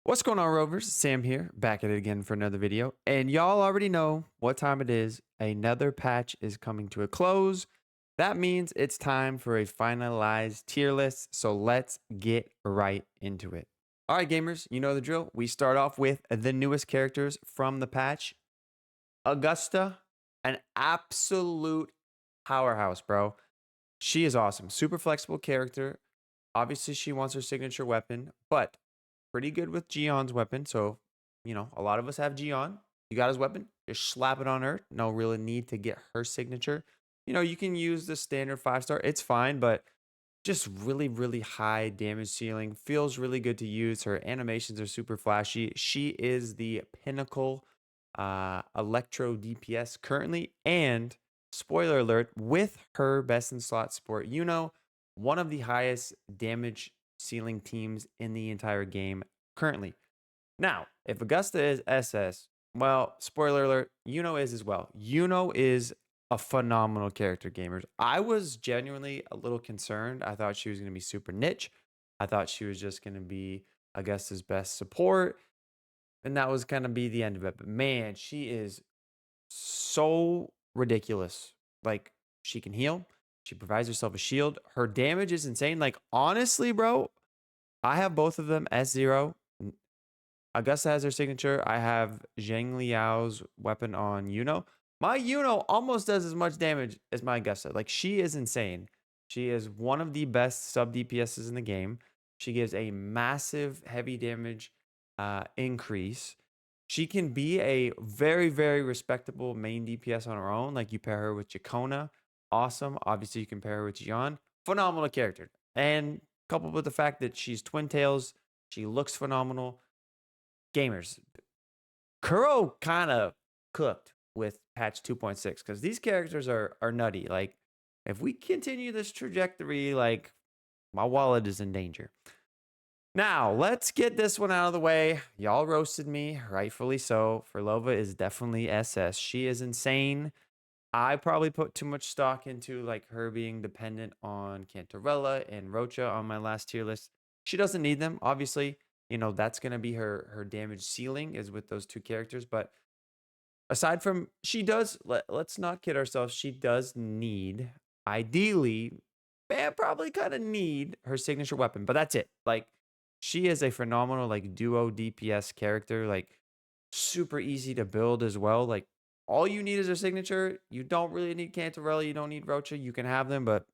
What's going on, Rovers? Sam here, back at it again for another video. And y'all already know what time it is. Another patch is coming to a close. That means it's time for a finalized tier list. So let's get right into it. All right, gamers, you know the drill. We start off with the newest characters from the patch. Augusta, an absolute powerhouse, bro. She is awesome. Super flexible character. Obviously, she wants her signature weapon, but pretty good with Gion's weapon. So, a lot of us have Gion. You got his weapon, just slap it on her. No real need to get her signature. You can use the standard 5-star. It's fine, but just really, really high damage ceiling. Feels really good to use. Her animations are super flashy. She is the pinnacle electro DPS currently. And spoiler alert, with her best in slot support, one of the highest damage ceiling teams in the entire game currently. Now, if Augusta is SS, well, spoiler alert, is as well. Is a phenomenal character, gamers. I was genuinely a little concerned. I thought she was going to be super niche. I thought she was just going to be Augusta's best support. And that was kind of be the end of it. But man, she is so ridiculous. Like, she can heal. She provides herself a shield. Her damage is insane. Like, honestly, bro, I have both of them S0. Augusta has her signature. I have Zhang Liao's weapon on Yuno. My Yuno almost does as much damage as my Augusta. Like, she is insane. She is one of the best sub DPSs in the game. She gives a massive heavy damage increase. She can be a very, very respectable main DPS on her own. Like, you pair her with Jacona. Awesome. Obviously, you can pair her with Jian. Phenomenal character. And coupled with the fact that she's twin tails, she looks phenomenal. Gamers, Kuro kind of cooked with patch 2.6 because these characters are nutty. Like, if we continue this trajectory, like, my wallet is in danger. Now, let's get this one out of the way. Y'all roasted me, rightfully so. Furlova is definitely SS. She is insane. I probably put too much stock into like her being dependent on Cantarella and Rocha on my last tier list. She doesn't need them, obviously. That's gonna be her damage ceiling is with those two characters. But aside from she does, let's not kid ourselves. She does need, ideally, probably kind of need her signature weapon. But that's it. Like, she is a phenomenal like duo DPS character. Like, super easy to build as well. Like, all you need is a signature. You don't really need Cantarella. You don't need Rocha. You can have them, but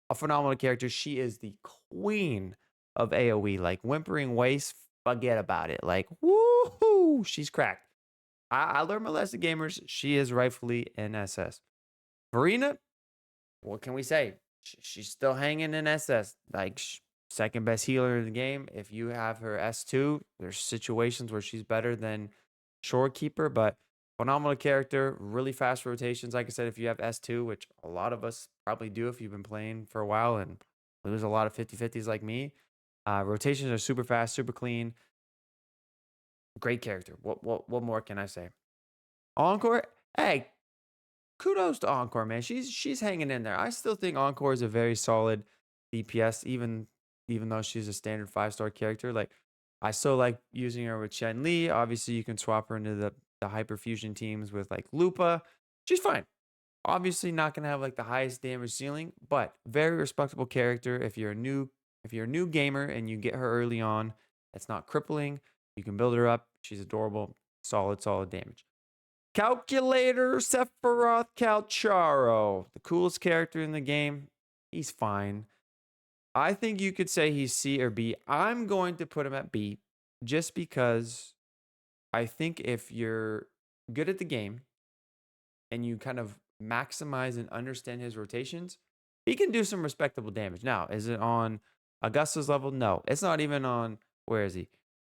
a phenomenal character. She is the queen of AoE. Like, Whimpering Waste, forget about it. Like, woohoo, she's cracked. I learned my lesson, gamers. She is rightfully an SS. Verena, what can we say? She's still hanging in SS. Like, second best healer in the game. If you have her S2, there's situations where she's better than Shorekeeper, but phenomenal character, really fast rotations. Like I said, if you have S2, which a lot of us probably do if you've been playing for a while and lose a lot of 50-50s like me, rotations are super fast, super clean. Great character. What more can I say? Encore, hey, kudos to Encore, man. She's hanging in there. I still think Encore is a very solid DPS, even though she's a standard 5-star character. Like, I still like using her with Chen Li. Obviously, you can swap her into the hyperfusion teams with like Lupa. She's fine. Obviously, not gonna have like the highest damage ceiling, but very respectable character. If you're a new gamer and you get her early on, it's not crippling. You can build her up. She's adorable. Solid damage. Calculator Sephiroth Calcharo, the coolest character in the game. He's fine. I think you could say he's C or B. I'm going to put him at B just because I think if you're good at the game and you kind of maximize and understand his rotations, he can do some respectable damage. Now, is it on Augusta's level? No. It's not even on, where is he?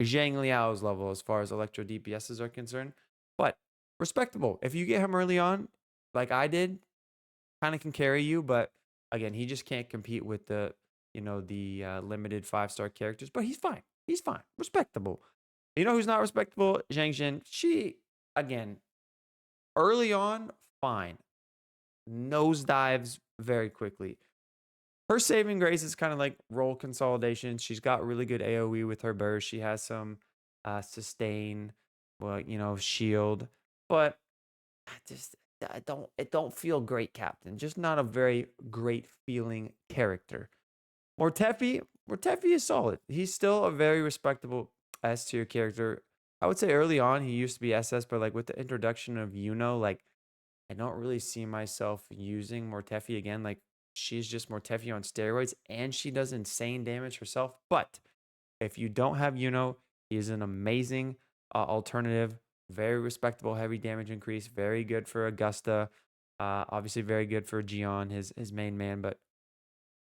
Zhang Liao's level as far as electro DPSs are concerned. But respectable. If you get him early on, like I did, kind of can carry you. But again, he just can't compete with the limited 5-star characters. But he's fine. He's fine. Respectable. You know who's not respectable? Zhang Jin. She, again, early on, fine. Nosedives very quickly. Her saving grace is kind of like role consolidation. She's got really good AoE with her burst. She has some sustain, well, shield. But I just I don't it don't feel great, Captain. Just not a very great feeling character. Mortefi, Mortefi is solid. He's still a very respectable S tier character. I would say early on he used to be SS, but like with the introduction of like I don't really see myself using Mortefi again. Like she's just Mortefi on steroids, and she does insane damage herself. But if you don't have he's an amazing alternative. Very respectable heavy damage increase. Very good for Augusta. Obviously very good for Gion, his main man. But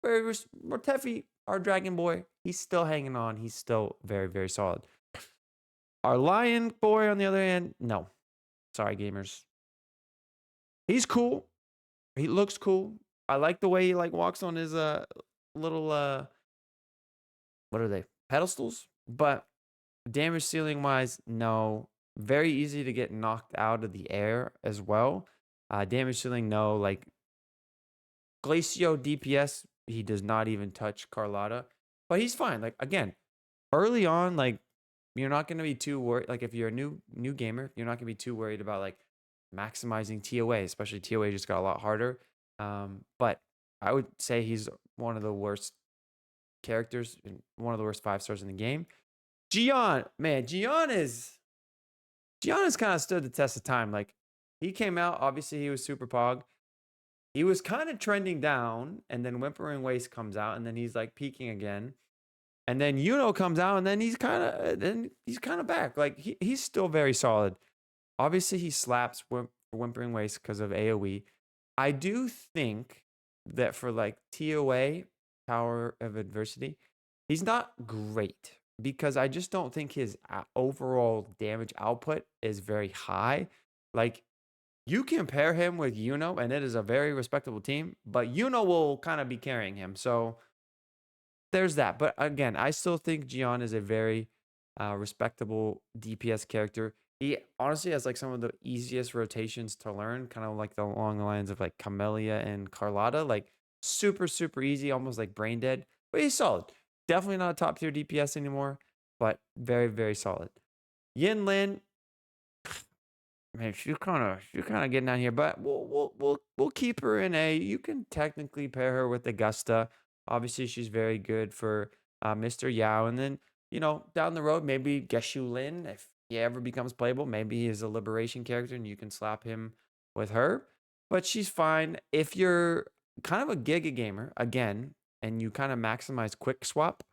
Mortefi, our Dragon Boy, he's still hanging on. He's still very, very solid. Our Lion Boy, on the other hand, no. Sorry, gamers. He's cool. He looks cool. I like the way he like walks on his little what are they? Pedestals? But damage ceiling wise, no. Very easy to get knocked out of the air as well. Damage ceiling, no. Like Glacio DPS, he does not even touch Carlotta, but he's fine. Like again, early on, like you're not going to be too worried. Like if you're a new gamer, you're not going to be too worried about like maximizing TOA, especially TOA just got a lot harder. But I would say he's one of the worst characters, and one of the worst 5 stars in the game. Gion, man, Gion has kind of stood the test of time. Like he came out, obviously he was super pog. He was kind of trending down, and then Whimpering Waste comes out, and then he's like peaking again. And then comes out, and then he's kind of back. Like he's still very solid. Obviously, he slaps Whimpering Waste because of AoE. I do think that for like TOA, Power of Adversity, he's not great because I just don't think his overall damage output is very high. Like you compare him with and it is a very respectable team, but will kind of be carrying him. So there's that. But again, I still think Gian is a very respectable DPS character. He honestly has like some of the easiest rotations to learn, kind of like along the lines of like Camellia and Carlotta, like super, super easy, almost like brain dead. But he's solid. Definitely not a top tier DPS anymore, but very, very solid. Yin Lin, man, she's kind of getting down here, but we'll keep her in A. You can technically pair her with Augusta. Obviously, she's very good for Mr. Yao, and then down the road maybe Geshu Lin, if he ever becomes playable, maybe he is a liberation character and you can slap him with her. But she's fine if you're kind of a Giga gamer again, and you kind of maximize quick swap.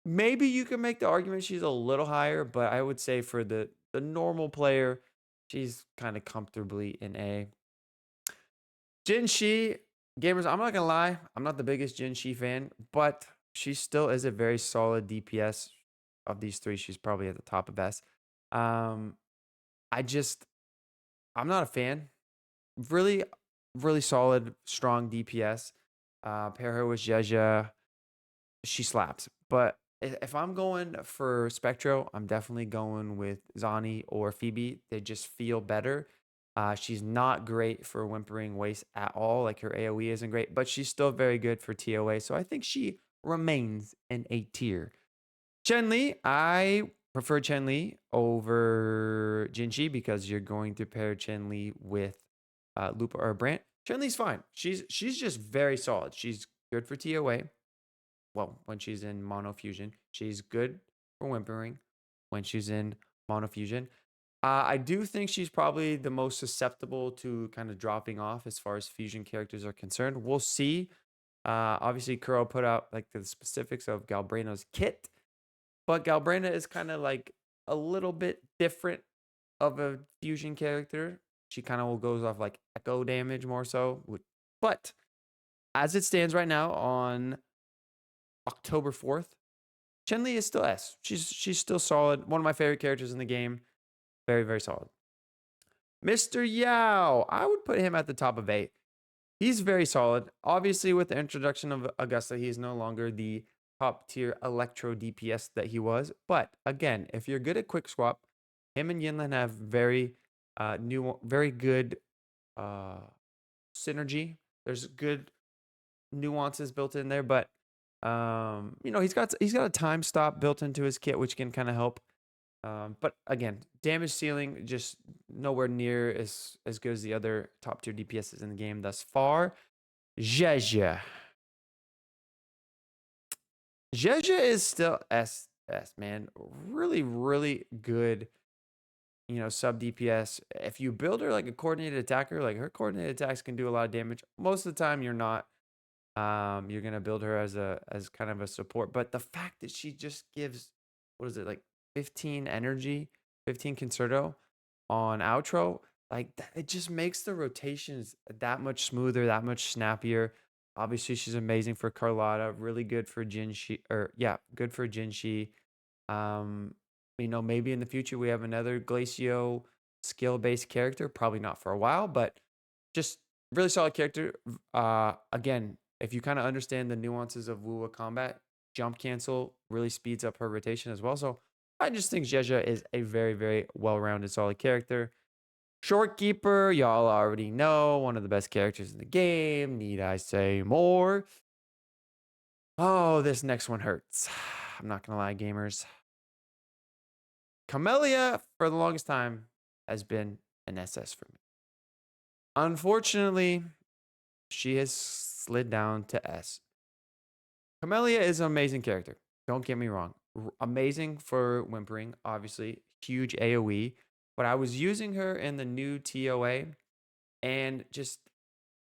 Maybe you can make the argument she's a little higher, but I would say for the normal player, she's kind of comfortably in A. Jin Shi, gamers, I'm not gonna lie, I'm not the biggest Jin Shi fan, but she still is a very solid DPS. Of these three, she's probably at the top of S. Um, I just I'm not a fan. Really, really solid, strong DPS. Pair her with Jeja, she slaps. But if I'm going for Spectro, I'm definitely going with Zani or Phoebe. They just feel better. She's not great for Whimpering Waste at all. Like her AoE isn't great, but she's still very good for TOA. So I think she remains in A tier. Chen Li, I prefer Chen Li over Jinchi because you're going to pair Chen Li with Lupa or Brant. Chen Li's fine. She's just very solid. She's good for TOA. Well, when she's in Monofusion, she's good for Whimpering. When she's in Monofusion, I do think she's probably the most susceptible to kind of dropping off as far as fusion characters are concerned. We'll see. Obviously, Kuro put out like the specifics of Galbreno's kit, but Galbrena is kind of like a little bit different of a fusion character. She kind of goes off like echo damage more so. But as it stands right now on October 4th, Chen-Li is still S. She's still solid. One of my favorite characters in the game. Very, very solid. Mr. Yao, I would put him at the top of 8. He's very solid. Obviously, with the introduction of Augusta, he's no longer the top tier electro DPS that he was. But again, if you're good at quick swap, him and Yinlin have very good synergy. There's good nuances built in there, but he's got a time stop built into his kit, which can kind of help. But again, damage ceiling just nowhere near as good as the other top tier DPSs in the game thus far. Zhezha. Zhezha is still SS, man. Really, really good, sub DPS. If you build her like a coordinated attacker, like her coordinated attacks can do a lot of damage. Most of the time, you're not. You're gonna build her as kind of a support. But the fact that she just gives, what is it, like 15 energy, 15 concerto on outro, like that, it just makes the rotations that much smoother, that much snappier. Obviously, she's amazing for Carlotta, really good for Jinshi, or yeah, good for Jinshi. Um, maybe in the future we have another Glacio skill-based character. Probably not for a while, but just really solid character. Again, if you kind of understand the nuances of Wuwa combat, jump cancel really speeds up her rotation as well. So I just think Zhezha is a very, very well-rounded, solid character. Shortkeeper, y'all already know, one of the best characters in the game. Need I say more? Oh, this next one hurts. I'm not gonna lie, gamers. Camellia, for the longest time, has been an SS for me. Unfortunately, she has slid down to S. Camellia is an amazing character. Don't get me wrong. Amazing for whimpering, obviously. Huge AoE. But I was using her in the new TOA and just,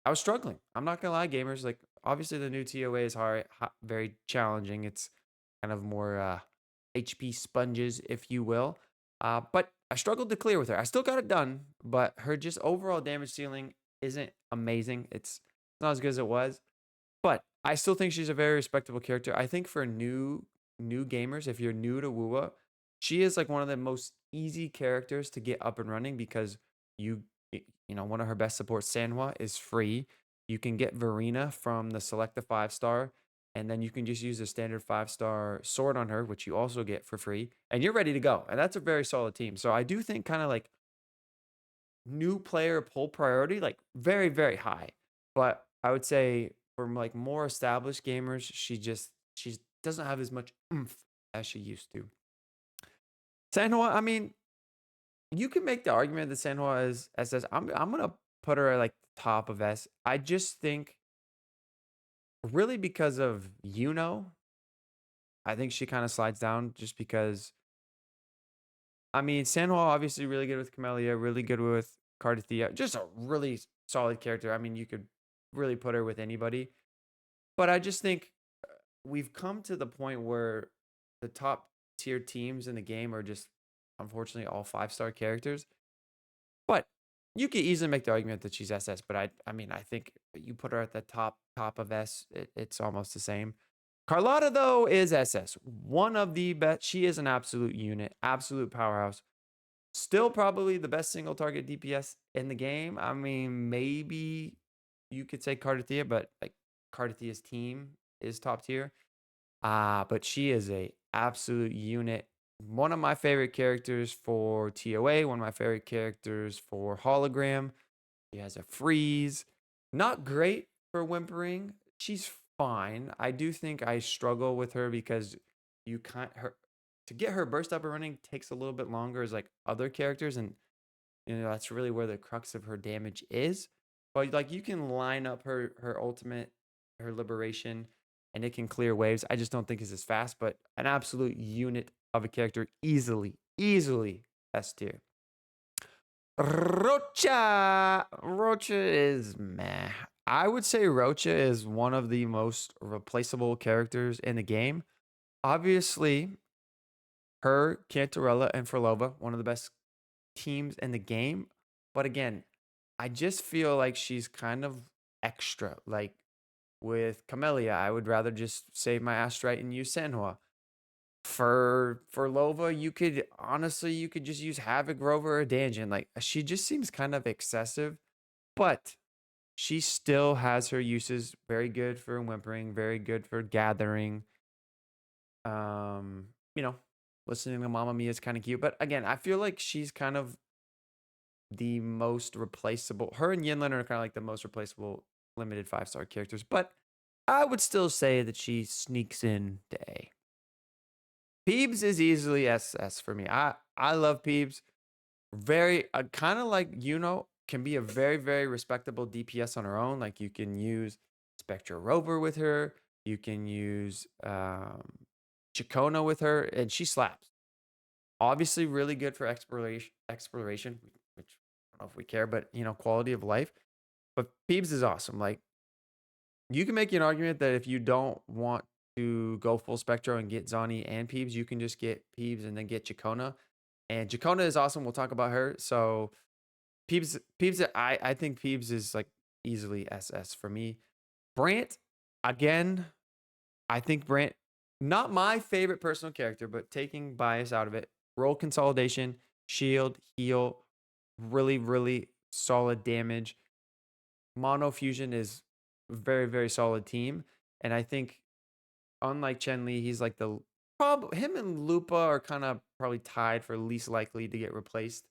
I was struggling. I'm not going to lie, gamers. Like, obviously, the new TOA is hard, very challenging. It's kind of more HP sponges, if you will. But I struggled to clear with her. I still got it done, but her just overall damage ceiling isn't amazing. It's not as good as it was. But I still think she's a very respectable character. I think for new gamers, if you're new to Wuwa, she is like one of the most easy characters to get up and running because you one of her best supports, Sanhua, is free. You can get Verena from the select the 5-star, and then you can just use a standard 5-star sword on her, which you also get for free, and you're ready to go. And that's a very solid team. So I do think kind of like new player pull priority, like very, very high. But I would say for like more established gamers, she doesn't have as much oomph as she used to. Sanhua, I mean, you can make the argument that Sanhua is SS. I'm gonna put her at like the top of S. I just think really because of I think she kind of slides down just because I mean, Sandoval obviously really good with Camellia, really good with Cardathia. Just a really solid character. I mean, you could really put her with anybody. But I just think we've come to the point where the top tier teams in the game are just unfortunately all 5-star characters. But you could easily make the argument that she's SS, but I mean, I think you put her at the top of S, it's almost the same. Carlotta though is SS. One of the best. She is an absolute unit, absolute powerhouse. Still probably the best single target DPS in the game. I mean, maybe you could say Cardathia, but like Cardathia's team is top tier. But she is a absolute unit. One of my favorite characters for TOA, one of my favorite characters for hologram. She has a freeze. Not great for whimpering. She's fine. I do think I struggle with her because you can't her to get her burst up and running takes a little bit longer as like other characters, and that's really where the crux of her damage is. But like you can line up her ultimate, her liberation, and it can clear waves. I just don't think it's as fast, but an absolute unit of a character, easily S tier. Rocha. Rocha is meh. I would say Rocha is one of the most replaceable characters in the game. Obviously, her, Cantarella, and Frolova, one of the best teams in the game. But again, I just feel like she's kind of extra. Like with Camellia, I would rather just save my Astrite and use Sanhua. For Lova, you could just use Havoc, Rover, or Danjin. Like she just seems kind of excessive, but she still has her uses. Very good for whimpering, very good for gathering. Um, you know, listening to Mamma Mia is kind of cute, but again, I feel like she's kind of the most replaceable. Her and Yinlin are kind of like the most replaceable limited 5-star characters, but I would still say that she sneaks in to A. Peebs is easily SS for me. I love Peebs. Very kind of like can be a very very respectable DPS on her own. Like you can use Spectre Rover with her. You can use Chacona with her, and she slaps. Obviously, really good for exploration, which I don't know if we care, but quality of life. But Peebs is awesome. Like you can make an argument that if you don't want to go full Spectro and get Zani and Peebs, you can just get Peebs and then get Chacona. And Chacona is awesome. We'll talk about her. So Peebs, I think Peebs is like easily SS for me. Brant, again, I think Brant, not my favorite personal character, but taking bias out of it, role consolidation, shield, heal, really, really solid damage. Monofusion is very, very solid team. And I think unlike Chen Li, he's like him and Lupa are kind of probably tied for least likely to get replaced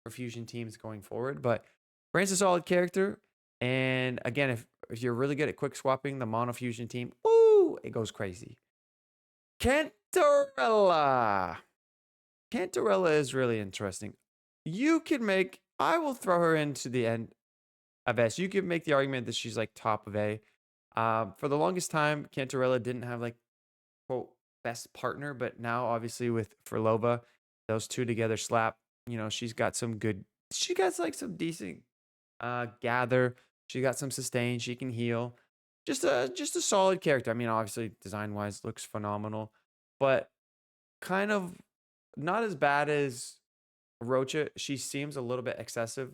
for fusion teams going forward. But Brand's a solid character. And again, if you're really good at quick swapping the mono fusion team, ooh, it goes crazy. Cantarella. Cantarella is really interesting. I will throw her into the end of S. You could make the argument that she's like top of A. For the longest time, Cantarella didn't have like quote best partner, but now obviously with Furlova, those two together slap. She's got some good. She got like some decent gather. She got some sustain. She can heal. Just a solid character. I mean, obviously design wise looks phenomenal, but kind of not as bad as Rocha. She seems a little bit excessive,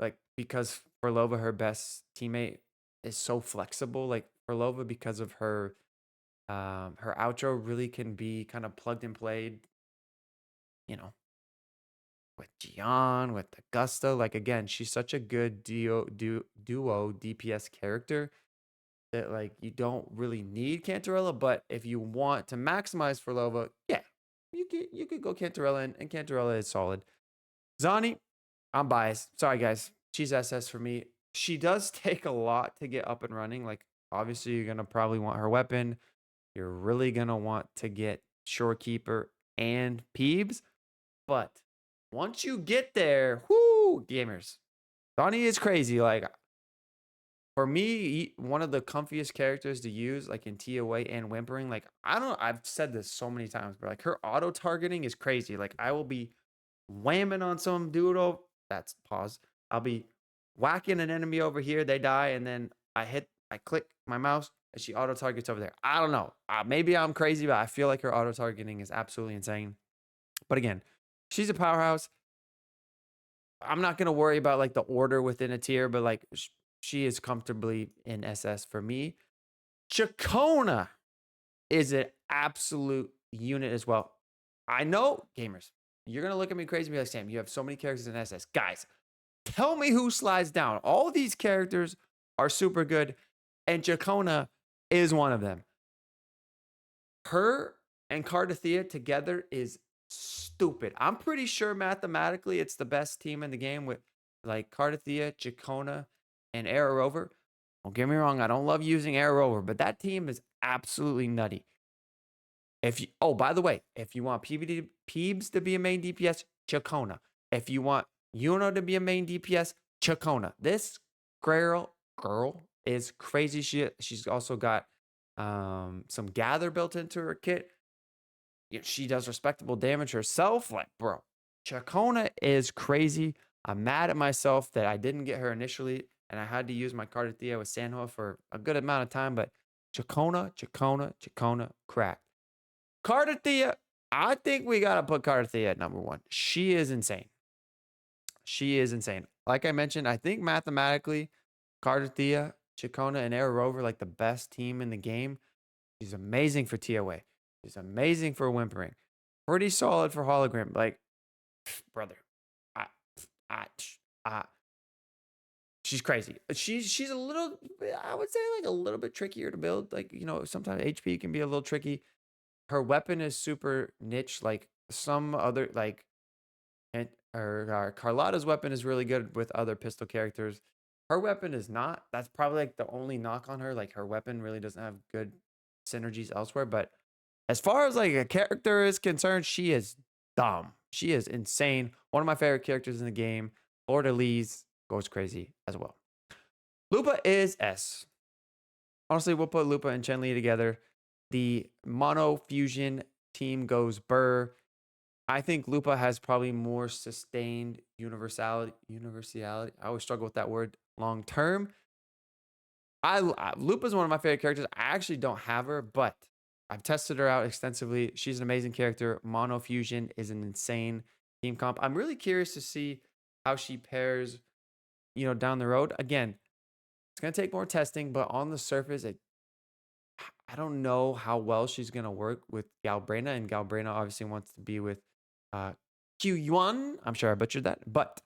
like because Furlova, her best teammate, is so flexible. Like Furlova, because of her outro really can be kind of plugged and played, you know, with Gian, with Augusta. Like again, she's such a good duo DPS character that like you don't really need Cantarella, but if you want to maximize for Lova, yeah, you could go Cantarella and Cantarella is solid. Zani, I'm biased. Sorry guys. She's SS for me. She does take a lot to get up and running. Like obviously you're gonna probably want her weapon. You're really gonna want to get Shorekeeper and Peebs. But once you get there, whoo, gamers. Donnie is crazy. Like for me, one of the comfiest characters to use, like in TOA and Whimpering. Like I've said this so many times, but like her auto targeting is crazy. Like I will be whamming on some doodle. That's pause. I'll be whacking an enemy over here, they die, and then I click my mouse, and she auto targets over there. I don't know. Maybe I'm crazy, but I feel like her auto targeting is absolutely insane. But again, she's a powerhouse. I'm not gonna worry about like the order within a tier, but like she is comfortably in SS for me. Chacona is an absolute unit as well. I know, gamers, you're gonna look at me crazy and be like, Sam, you have so many characters in SS. Guys, tell me who slides down. All these characters are super good, and Chacona is one of them. Her and Cardathea together is stupid. I'm pretty sure mathematically it's the best team in the game with like Cardathea, Chacona, and Arrow Rover. Don't get me wrong, I don't love using Arrow Rover, but that team is absolutely nutty. By the way, if you want Peebs to be a main DPS, Chacona. If you want Yuno to be a main DPS, Chacona. This girl is crazy. She's also got some gather built into her kit. She does respectable damage herself. Like, bro, Chacona is crazy. I'm mad at myself that I didn't get her initially, and I had to use my Cardathea with Sanho for a good amount of time. But Chacona, cracked. Cardathea, I think we got to put Cardathea at number one. She is insane. She is insane. Like I mentioned, I think mathematically, Cardathea, Chacona, and Arrow Rover like the best team in the game. She's amazing for TOA. She's amazing for Whimpering. Pretty solid for Hologram. Like, brother, I, I, I, she's crazy. She's a little, I would say like a little bit trickier to build. Like, sometimes HP can be a little tricky. Her weapon is super niche. Like some other and her Carlotta's weapon is really good with other pistol characters. Her weapon is not. That's probably like the only knock on her. Like her weapon really doesn't have good synergies elsewhere. But as far as like a character is concerned, she is dumb. She is insane. One of my favorite characters in the game. Florida Lee's goes crazy as well. Lupa is S. Honestly, we'll put Lupa and Chen Li together. The Monofusion team goes Burr. I think Lupa has probably more sustained universality. Universality. I always struggle with that word long term. Lupa's one of my favorite characters. I actually don't have her, but I've tested her out extensively. She's an amazing character. Monofusion is an insane team comp. I'm really curious to see how she pairs, down the road. Again, it's gonna take more testing, but on the surface, I don't know how well she's gonna work with Galbrena, and Galbrena obviously wants to be with uh, Q Yuan. I'm sure I butchered that, but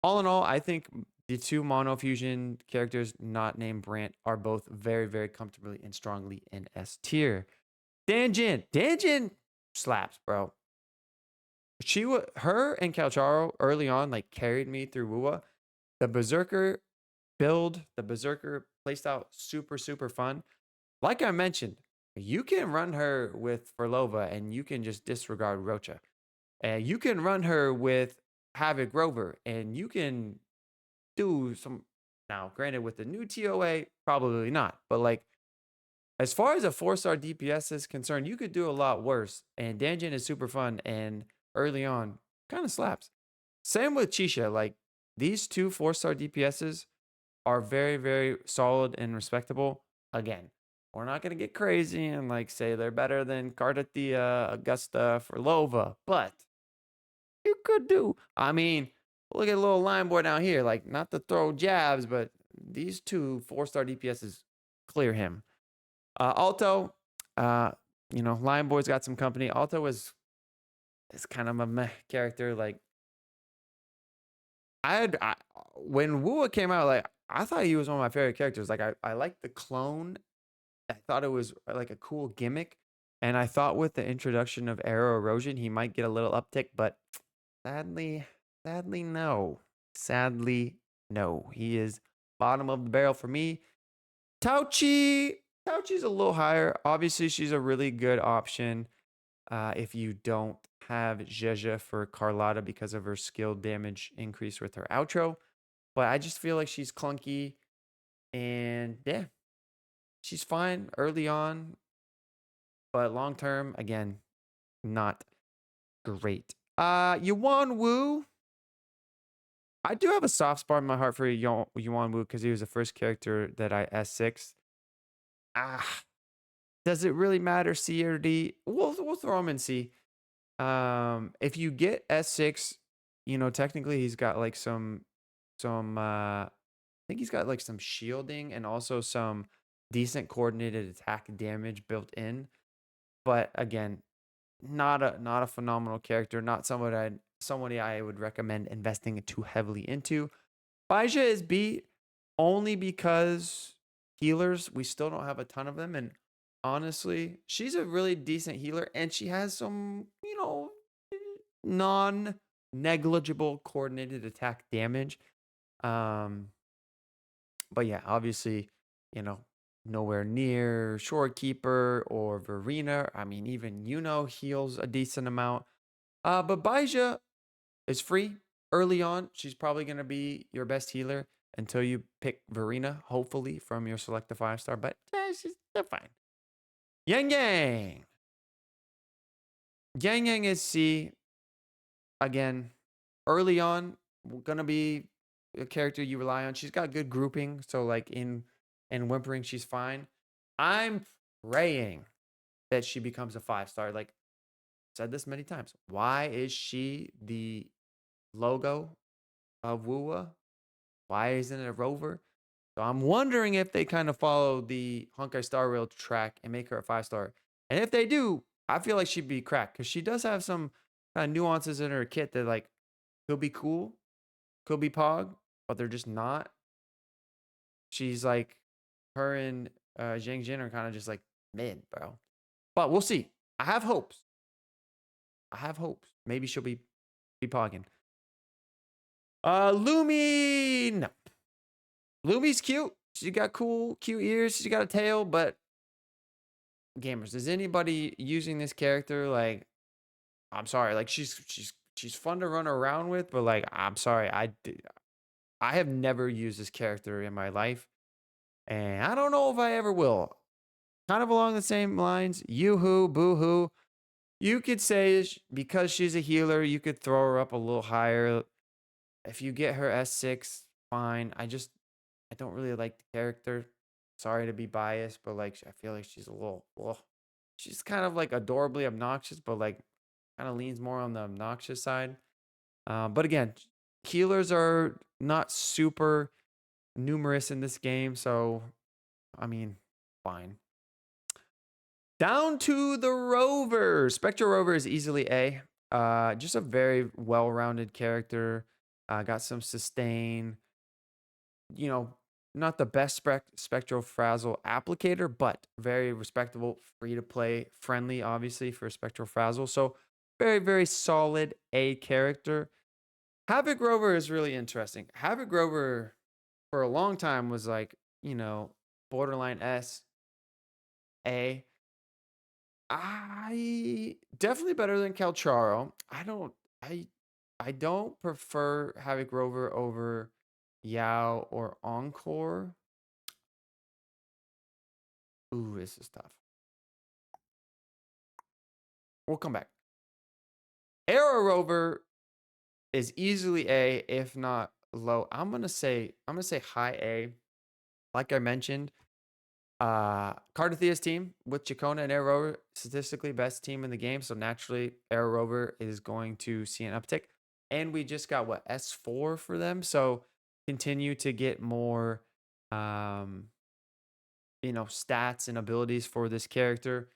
all in all, I think the two Monofusion characters not named Brant are both very, very comfortably and strongly in S tier. Danjin slaps, bro. Her and Calcharo early on like carried me through Wuwa. The Berserker build, the Berserker playstyle, super, super fun. Like I mentioned, you can run her with Ferlova and you can just disregard Rocha. And you can run her with Havoc Rover and you can do some. Now, granted, with the new TOA, probably not. But like, as far as a 4-star DPS is concerned, you could do a lot worse. And Danjin is super fun and early on kind of slaps. Same with Chisha. Like, these two 4-star DPSs are very, very solid and respectable. Again, we're not going to get crazy and like say they're better than Cardathia, Augusta, for Lova, but you could do. I mean, look at little line boy down here. Like, not to throw jabs, but these two 4-star DPSs clear him. Alto, Lion Boy's got some company. Alto is kind of a meh character. Like, when Wuwa came out, like I thought he was one of my favorite characters. Like I liked the clone. I thought it was like a cool gimmick, and I thought with the introduction of Arrow Erosion, he might get a little uptick. But sadly, no. Sadly, no. He is bottom of the barrel for me. Tauchi's a little higher. Obviously, she's a really good option if you don't have Jeja for Carlotta because of her skill damage increase with her outro. But I just feel like she's clunky. And yeah, she's fine early on. But long term, again, not great. Yuan Wu. I do have a soft spot in my heart for Yuan Wu because he was the first character that I S6. Ah, does it really matter C or D? We'll throw him in C. If you get S6, technically he's got like some I think he's got like some shielding and also some decent coordinated attack damage built in. But again, not a phenomenal character, not somebody I would recommend investing too heavily into. Baija is B only because healers, we still don't have a ton of them. And honestly, she's a really decent healer and she has some, non negligible coordinated attack damage. Um, but yeah, obviously, nowhere near Shorekeeper or Verena. I mean, even heals a decent amount. But Baija is free early on. She's probably going to be your best healer until you pick Verena, hopefully, from your select 5-star. But they're fine. Yang Yang. Yang Yang is C. Again, early on, going to be a character you rely on. She's got good grouping. So, like, in Whimpering, she's fine. I'm praying that she becomes a 5-star. Like, said this many times. Why is she the logo of Wuwa? Why isn't it a Rover? So I'm wondering if they kind of follow the Honkai Star Rail track and make her a 5-star. And if they do, I feel like she'd be cracked because she does have some kind of nuances in her kit that like could be cool, could be Pog, but they're just not. She's like her and Zhang Jin are kind of just like mid, bro. But we'll see. I have hopes. Maybe she'll be Pogging. Lumi, no. Lumi's cute. She got cute ears. She got a tail, but gamers, is anybody using this character? Like, I'm sorry. Like she's fun to run around with, but like I'm sorry. I have never used this character in my life, and I don't know if I ever will. Kind of along the same lines, yoo-hoo, boo-hoo. You could say because she's a healer, you could throw her up a little higher. If you get her S6, fine. I don't really like the character. Sorry to be biased, but like I feel like she's a little, ugh. She's kind of like adorably obnoxious, but like kind of leans more on the obnoxious side. But again, healers are not super numerous in this game, so I mean, fine. Down to the Rover. Spectral Rover is easily A. Just a very well-rounded character. Got some sustain. You know, not the best spectral frazzle applicator, but very respectable, free to play, friendly, obviously, for spectral frazzle. So very, very solid A character. Havoc Rover is really interesting. Havoc Rover for a long time was like, borderline S, A. I definitely better than Calcharo. I don't prefer Havoc Rover over Yao or Encore. Ooh, this is tough. We'll come back. Arrow Rover is easily A, if not low. I'm gonna say high A. Like I mentioned, Cardathia's team with Chacona and Arrow Rover, statistically best team in the game. So naturally, Arrow Rover is going to see an uptick. And we just got what, S4 for them. So continue to get more stats and abilities for this character.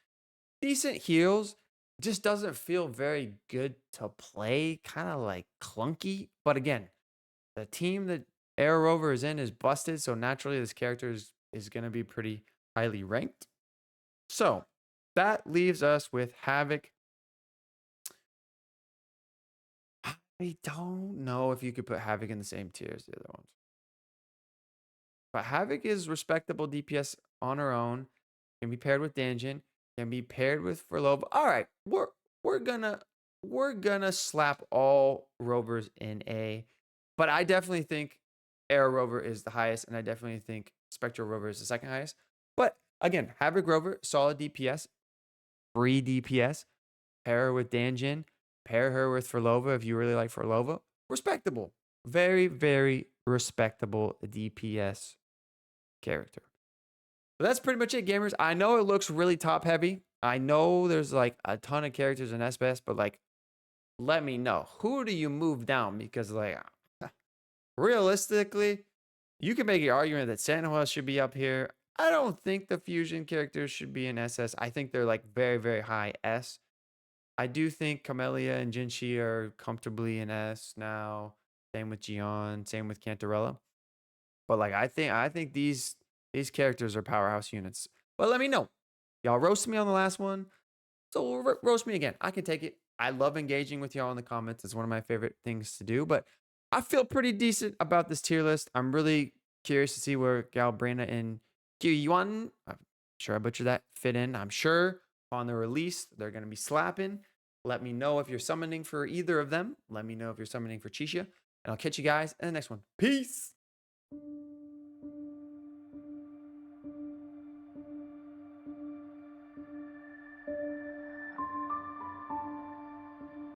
Decent heals. Just doesn't feel very good to play. Kind of like clunky. But again, the team that Arrow Rover is in is busted. So naturally, this character is going to be pretty highly ranked. So that leaves us with Havoc. I don't know if you could put Havoc in the same tier as the other ones. But Havoc is respectable DPS on her own. Can be paired with Danjin. Can be paired with Furlova. All right, we're gonna slap all Rovers in A. But I definitely think Arrow Rover is the highest, and I definitely think Spectral Rover is the second highest. But again, Havoc Rover, solid DPS, free DPS. Pair her with Danjin. Pair her with Furlova if you really like Furlova. Respectable. Very, very respectable DPS character. But that's pretty much it, gamers. I know it looks really top heavy. I know there's like a ton of characters in SBS, but like, let me know. Who do you move down? Because like, realistically, you can make the argument that Sanhua should be up here. I don't think the fusion characters should be in SS. I think they're like very, very high S. I do think Camellia and Jinshi are comfortably in S now. Same with Gion, same with Cantarella. But like I think these characters are powerhouse units. But let me know. Y'all roasted me on the last one. So roast me again. I can take it. I love engaging with y'all in the comments. It's one of my favorite things to do. But I feel pretty decent about this tier list. I'm really curious to see where Galbrina and Kyuan, I'm sure I butchered that, fit in. I'm sure on the release, they're going to be slapping. Let me know if you're summoning for either of them. Let me know if you're summoning for Chisha. And I'll catch you guys in the next one. Peace.